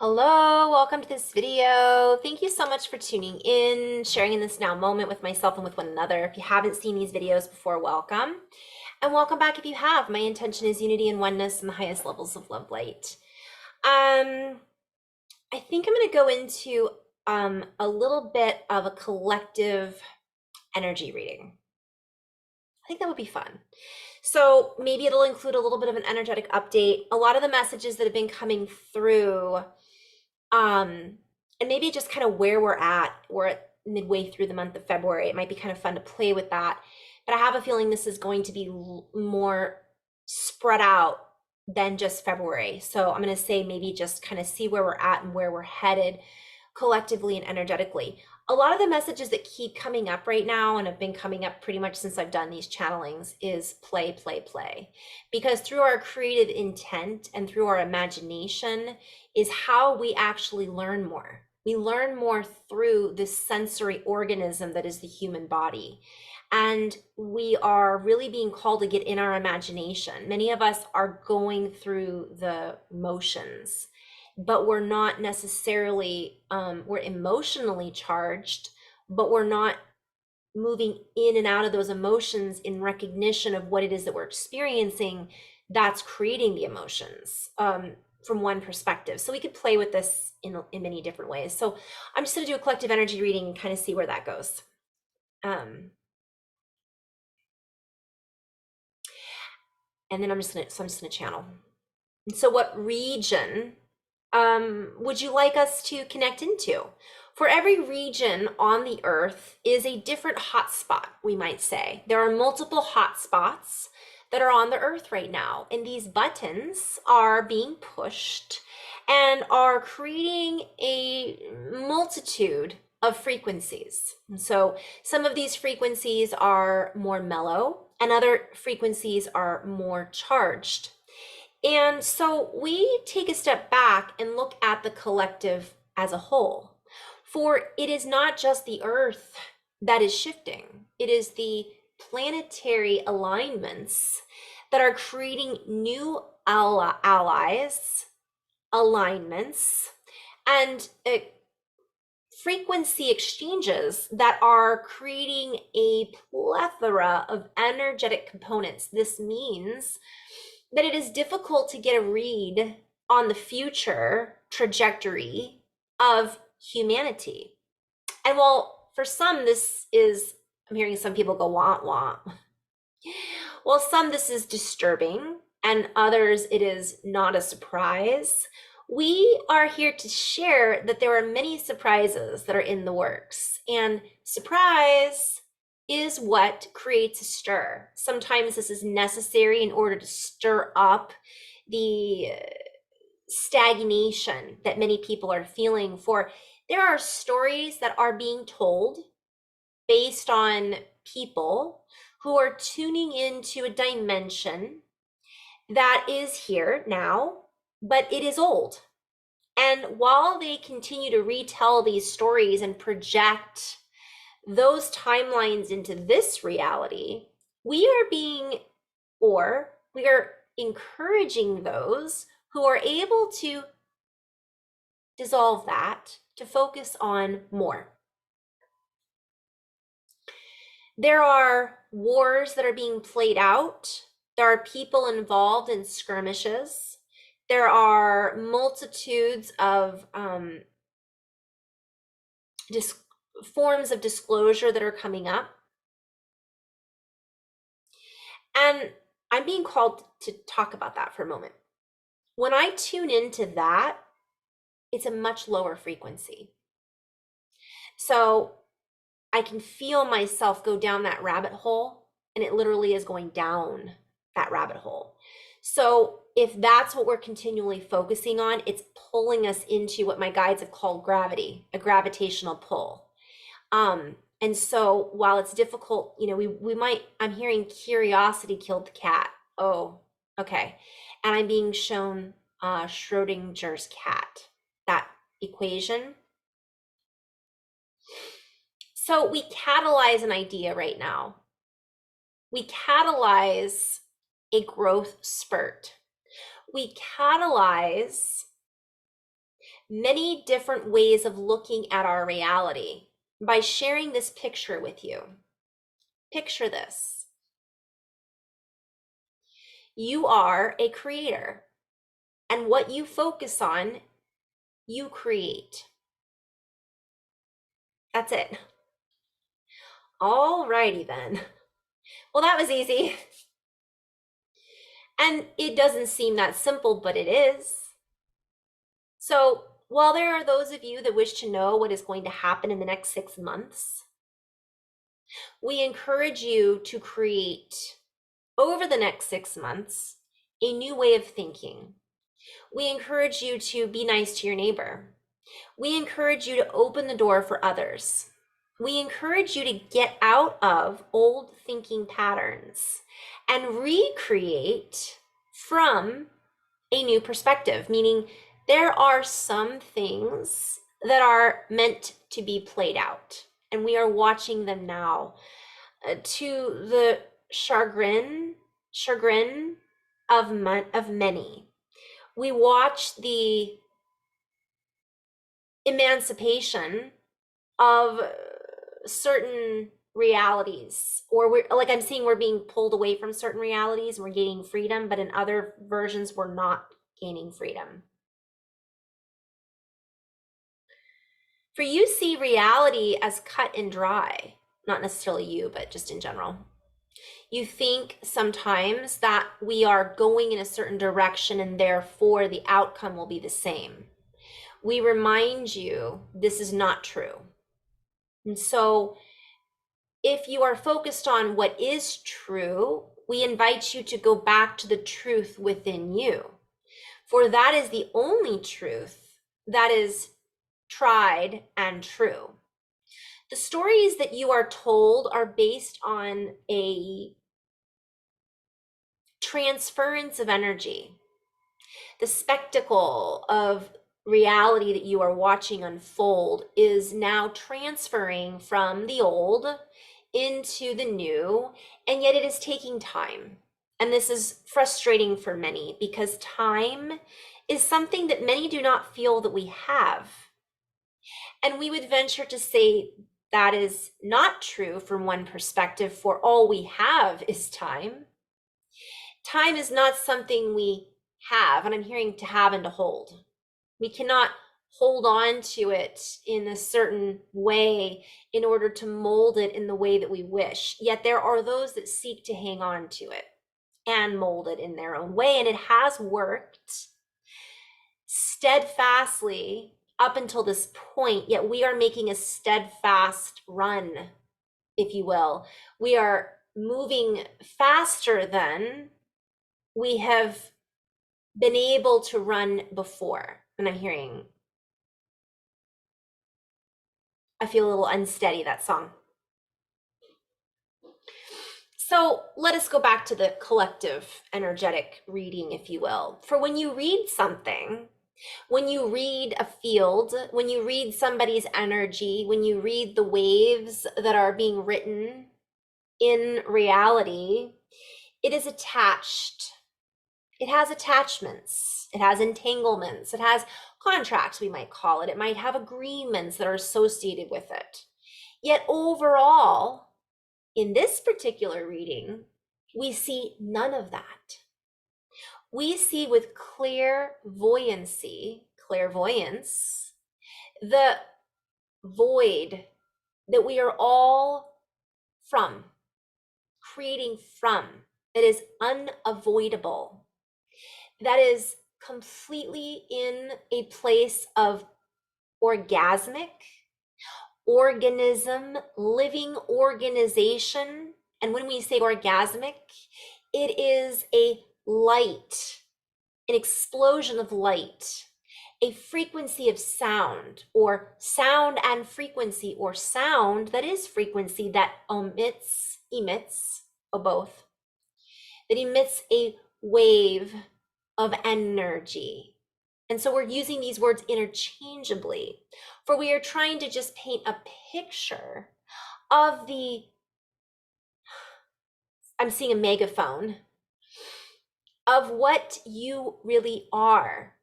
Hello, welcome to this video. Thank you so much for tuning in, sharing in this now moment with myself and with one another. If you haven't seen these videos before, welcome. And welcome back if you have. My intention is unity and oneness and the highest levels of love light. I think I'm going to go into a little bit of a collective energy reading. I think that would be fun. So maybe it'll include a little bit of an energetic update. A lot of the messages that have been coming through and maybe just kind of where we're at. We're at midway through the month of February. It might be kind of fun to play with that. But I have a feeling this is going to be more spread out than just February. So I'm going to say maybe just kind of see where we're at and where we're headed collectively and energetically. A lot of the messages that keep coming up right now and have been coming up pretty much since I've done these channelings is play, play, play. Because through our creative intent and through our imagination is how we actually learn more. We learn more through this sensory organism that is the human body. And we are really being called to get in our imagination. Many of us are going through the motions, but we're not necessarily, we're emotionally charged, but we're not moving in and out of those emotions in recognition of what it is that we're experiencing that's creating the emotions from one perspective. So we could play with this in many different ways. So I'm just going to do a collective energy reading and kind of see where that goes. And then I'm just going to channel. And so what region would you like us to connect into? For every region on the earth is a different hotspot, we might say. There are multiple hotspots that are on the earth right now, and these buttons are being pushed and are creating a multitude of frequencies. And so some of these frequencies are more mellow and other frequencies are more charged. And so we take a step back and look at the collective as a whole. For it is not just the earth that is shifting, it is the planetary alignments that are creating new allies, alignments, and frequency exchanges that are creating a plethora of energetic components. This means that it is difficult to get a read on the future trajectory of humanity. And while for some this is, I'm hearing some people go wah wah. Well, some this is disturbing and others it is not a surprise. We are here to share that there are many surprises that are in the works, and surprise is what creates a stir. Sometimes this is necessary in order to stir up the stagnation that many people are feeling. For there are stories that are being told based on people who are tuning into a dimension that is here now, but it is old. And while they continue to retell these stories and project those timelines into this reality, we are encouraging those who are able to dissolve that to focus on more. There are wars that are being played out. There are people involved in skirmishes. There are multitudes of forms of disclosure that are coming up. And I'm being called to talk about that for a moment. When I tune into that, it's a much lower frequency. So I can feel myself go down that rabbit hole, and it literally is going down that rabbit hole. So if that's what we're continually focusing on, it's pulling us into what my guides have called gravity, a gravitational pull. And so while it's difficult, we might, I'm hearing curiosity killed the cat. Oh, okay. And I'm being shown Schrodinger's cat, that equation. So we catalyze an idea right now. We catalyze a growth spurt. We catalyze many different ways of looking at our reality by sharing this picture with you. Picture this. You are a creator, and what you focus on, you create. That's it. Alrighty then. Well, that was easy. And it doesn't seem that simple, but it is. So, while there are those of you that wish to know what is going to happen in the next 6 months, we encourage you to create over the next 6 months a new way of thinking. We encourage you to be nice to your neighbor. We encourage you to open the door for others. We encourage you to get out of old thinking patterns and recreate from a new perspective, meaning there are some things that are meant to be played out, and we are watching them now to the chagrin of many. We watch the emancipation of certain realities, or we're like, I'm seeing we're being pulled away from certain realities and we're gaining freedom, but in other versions we're not gaining freedom. For you see reality as cut and dry, not necessarily you, but just in general. You think sometimes that we are going in a certain direction and therefore the outcome will be the same. We remind you this is not true. And so if you are focused on what is true, we invite you to go back to the truth within you. For that is the only truth that is tried and true. The stories that you are told are based on a transference of energy. The spectacle of reality that you are watching unfold is now transferring from the old into the new, and yet it is taking time. And this is frustrating for many because time is something that many do not feel that we have. And we would venture to say that is not true from one perspective, for all we have is time. Time is not something we have, and I'm hearing to have and to hold. We cannot hold on to it in a certain way in order to mold it in the way that we wish. Yet there are those that seek to hang on to it and mold it in their own way, and it has worked steadfastly up until this point, yet we are making a steadfast run, if you will. We are moving faster than we have been able to run before. And I'm hearing, I feel a little unsteady, that song. So let us go back to the collective energetic reading, if you will. For when you read something, when you read a field, when you read somebody's energy, when you read the waves that are being written in reality, it is attached. It has attachments. It has entanglements. It has contracts, we might call it. It might have agreements that are associated with it. Yet overall, in this particular reading, we see none of that. We see with clairvoyance, the void that we are all from, creating from, that is unavoidable, that is completely in a place of orgasmic, organism, living organization. And when we say orgasmic, it is a light, an explosion of light, a frequency of sound, or sound and frequency, or sound that is frequency that emits, or both, that emits a wave of energy. And so we're using these words interchangeably, for we are trying to just paint a picture of the, I'm seeing a megaphone, of what you really are.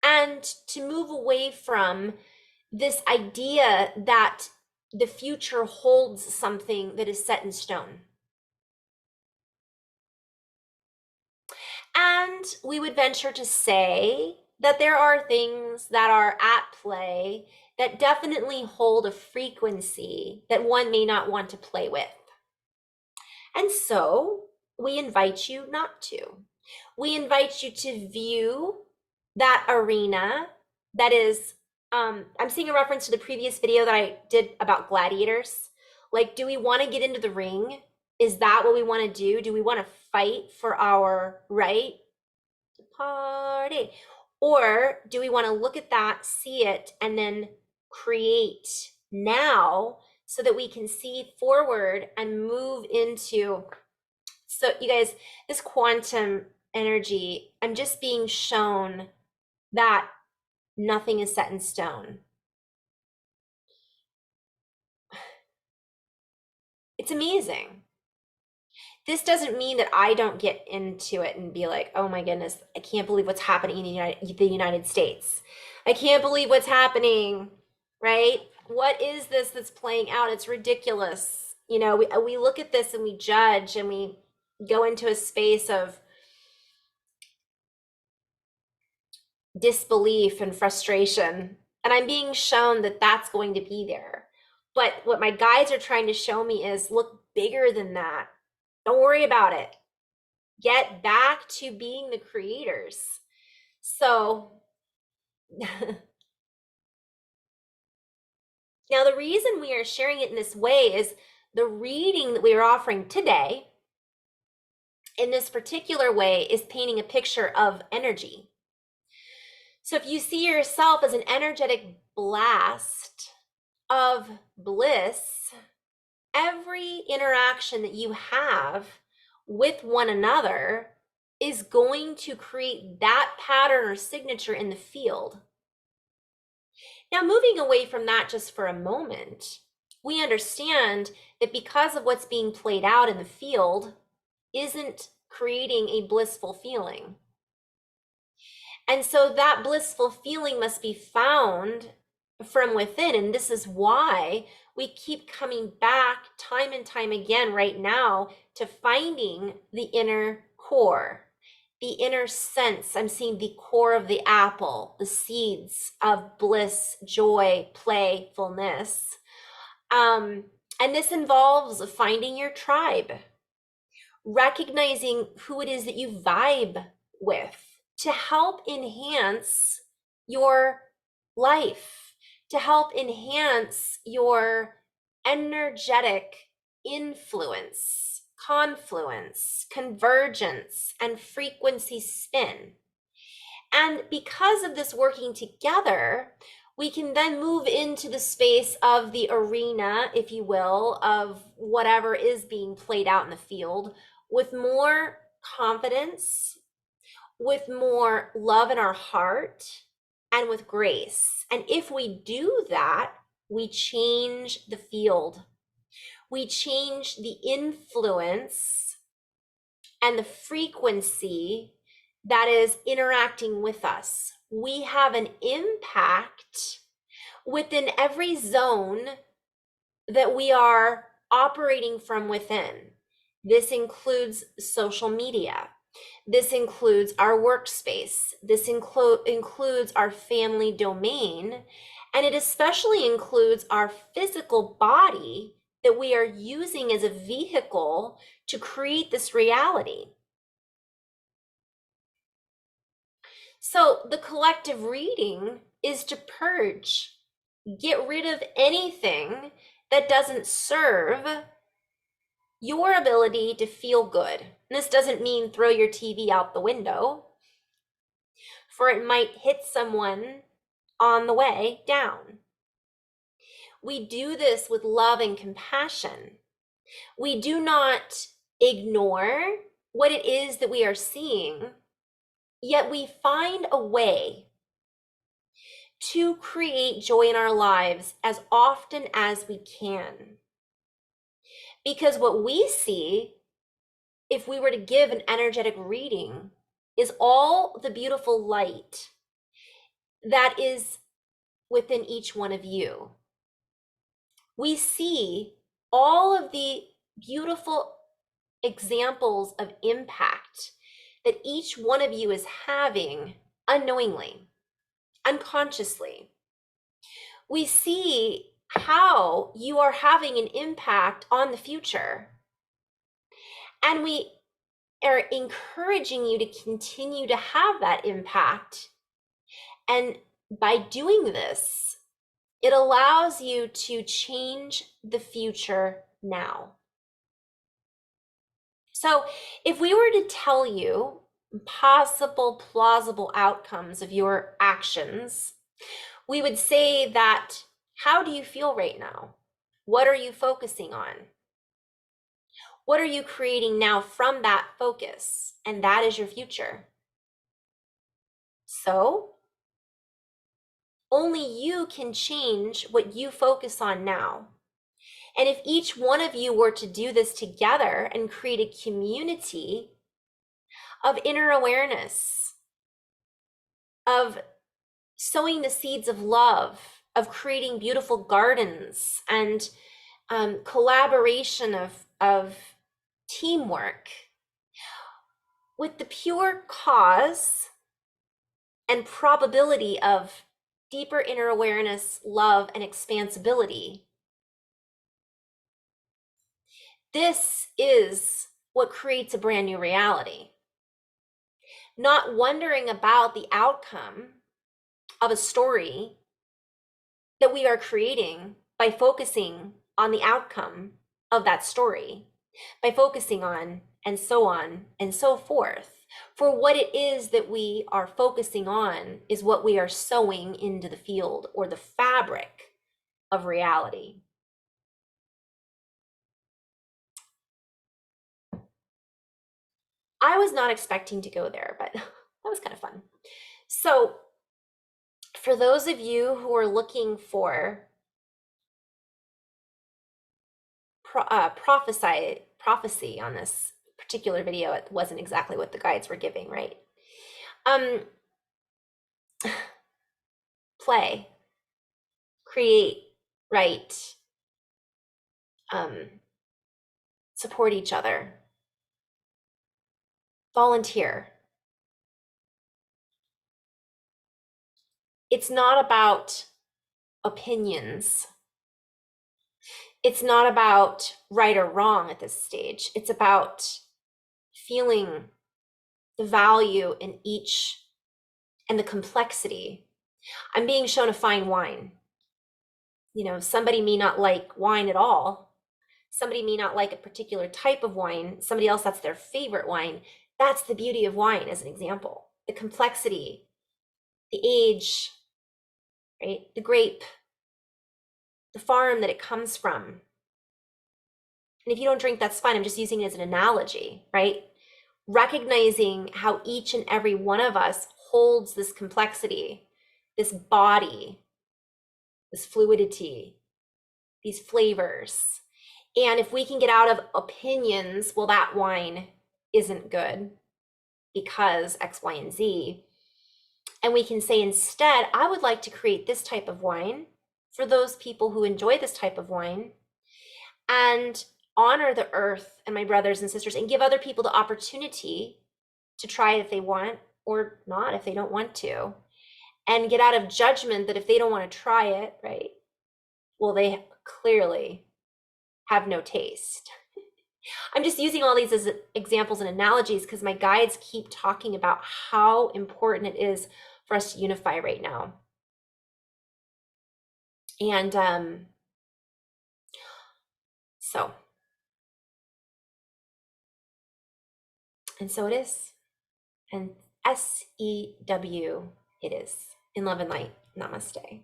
and to move away from this idea that the future holds something that is set in stone. And we would venture to say that there are things that are at play that definitely hold a frequency that one may not want to play with. And so we invite you not to. We invite you to view that arena that is, I'm seeing a reference to the previous video that I did about gladiators. Like, do we want to get into the ring? Is that what we want to do? Do we want to fight for our right to party? Or do we want to look at that, see it, and then create now so that we can see forward and move into, so you guys, this quantum energy, I'm just being shown that nothing is set in stone. It's amazing. This doesn't mean that I don't get into it and be like, oh my goodness, I can't believe what's happening in the United States. I can't believe what's happening, right? What is this that's playing out? It's ridiculous. You know, we look at this and we judge and we go into a space of disbelief and frustration. And I'm being shown that that's going to be there. But what my guides are trying to show me is look bigger than that. Don't worry about it. Get back to being the creators. So now the reason we are sharing it in this way is the reading that we are offering today in this particular way is painting a picture of energy. So if you see yourself as an energetic blast of bliss, every interaction that you have with one another is going to create that pattern or signature in the field. Now, moving away from that just for a moment, we understand that because of what's being played out in the field isn't creating a blissful feeling. And so that blissful feeling must be found from within. And this is why we keep coming back time and time again right now to finding the inner core, the inner sense. I'm seeing the core of the apple, the seeds of bliss, joy, playfulness. And this involves finding your tribe, recognizing who it is that you vibe with to help enhance your life, to help enhance your energetic influence, confluence, convergence, and frequency spin. And because of this working together, we can then move into the space of the arena, if you will, of whatever is being played out in the field with more confidence, with more love in our heart, and with grace. And if we do that, we change the field. We change the influence and the frequency that is interacting with us. We have an impact within every zone that we are operating from within. This includes social media. This includes our workspace. This includes our family domain. And it especially includes our physical body that we are using as a vehicle to create this reality. So the collective reading is to purge, get rid of anything that doesn't serve your ability to feel good. And this doesn't mean throw your TV out the window, for it might hit someone on the way down. We do this with love and compassion. We do not ignore what it is that we are seeing, yet we find a way to create joy in our lives as often as we can. Because what we see, if we were to give an energetic reading, is all the beautiful light that is within each one of you. We see all of the beautiful examples of impact that each one of you is having unknowingly, unconsciously. We see how you are having an impact on the future. And we are encouraging you to continue to have that impact. And by doing this, it allows you to change the future now. So if we were to tell you possible, plausible outcomes of your actions, we would say that, how do you feel right now? What are you focusing on? What are you creating now from that focus? And that is your future. So only you can change what you focus on now. And if each one of you were to do this together and create a community of inner awareness, of sowing the seeds of love, of creating beautiful gardens and collaboration of teamwork, with the pure cause and probability of deeper inner awareness, love, and expansibility, this is what creates a brand new reality. Not wondering about the outcome of a story that we are creating by focusing on the outcome of that story, by focusing on and so forth. For what it is that we are focusing on is what we are sowing into the field or the fabric of reality. I was not expecting to go there, but that was kind of fun. So for those of you who are looking for prophecy on this particular video, it wasn't exactly what the guides were giving, right? Play, create, write, support each other, volunteer. It's not about opinions. It's not about right or wrong at this stage. It's about feeling the value in each and the complexity. I'm being shown a fine wine. You know, somebody may not like wine at all. Somebody may not like a particular type of wine. Somebody else, that's their favorite wine. That's the beauty of wine as an example. The complexity, the age, right? The grape, the farm that it comes from. And if you don't drink, that's fine. I'm just using it as an analogy, right? Recognizing how each and every one of us holds this complexity, this body, this fluidity, these flavors. And if we can get out of opinions, well, that wine isn't good because X, Y, and Z. And we can say instead, I would like to create this type of wine for those people who enjoy this type of wine, and honor the earth and my brothers and sisters, and give other people the opportunity to try it if they want, or not if they don't want to, and get out of judgment that if they don't want to try it, right, well, they clearly have no taste. I'm just using all these as examples and analogies because my guides keep talking about how important it is for us to unify right now. And so it is. And SEW it is. In love and light. Namaste.